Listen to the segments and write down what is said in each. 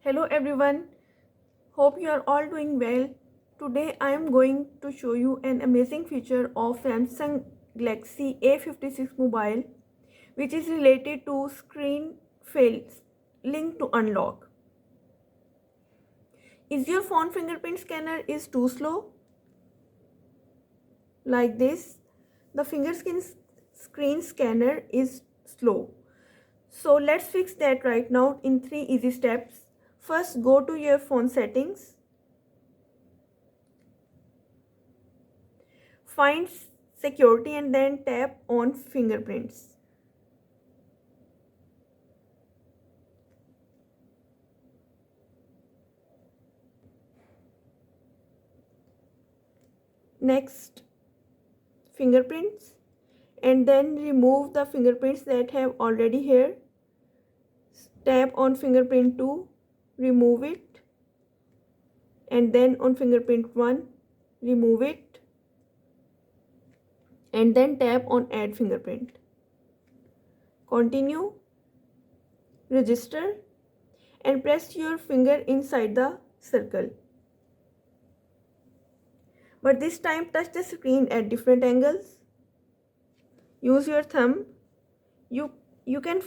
Hello everyone, hope you are all doing well. Today I am going to show you an amazing feature of Samsung Galaxy A56 mobile which is related to screen fails link to unlock. Is your phone fingerprint scanner is too slow? Like this, the screen scanner is slow. So let's fix that right now in 3 easy steps. First, go to your phone settings. Find security and then tap on fingerprints. Next, fingerprints, and then remove the fingerprints that have already here. Tap on fingerprint 2, remove it, and then on fingerprint 1, remove it, and then tap on add fingerprint. Continue, register, and press your finger inside the circle. But this time touch the screen at different angles. Use your thumb. You can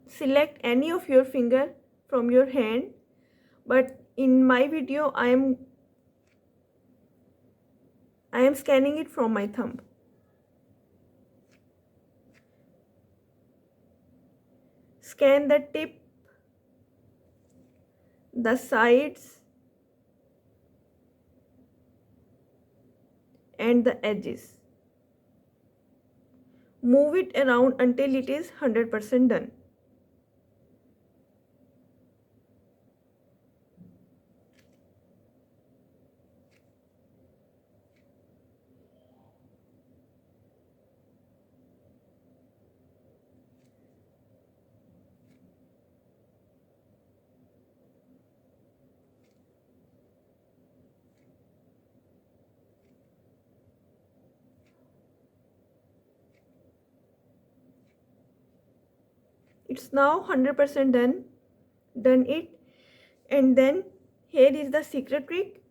select any of your finger from your hand, but in my video I am scanning it from my thumb. Scan the tip, the sides, and the edges. Move it around until it is 100% done. It's now 100% done it. And then here is the secret trick.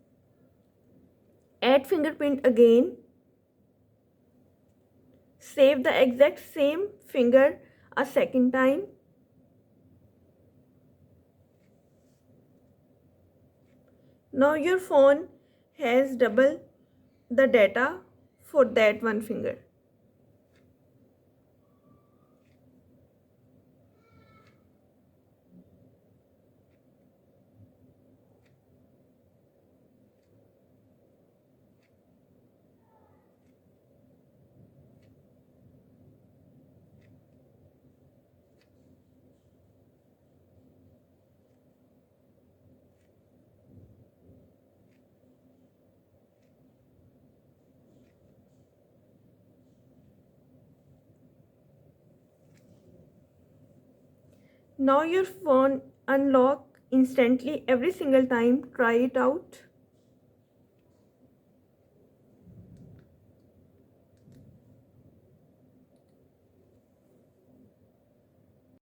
Add fingerprint again. Save the exact same finger a second time. Now your phone has double the data for that one finger. Now your phone unlock instantly every single time. Try it out.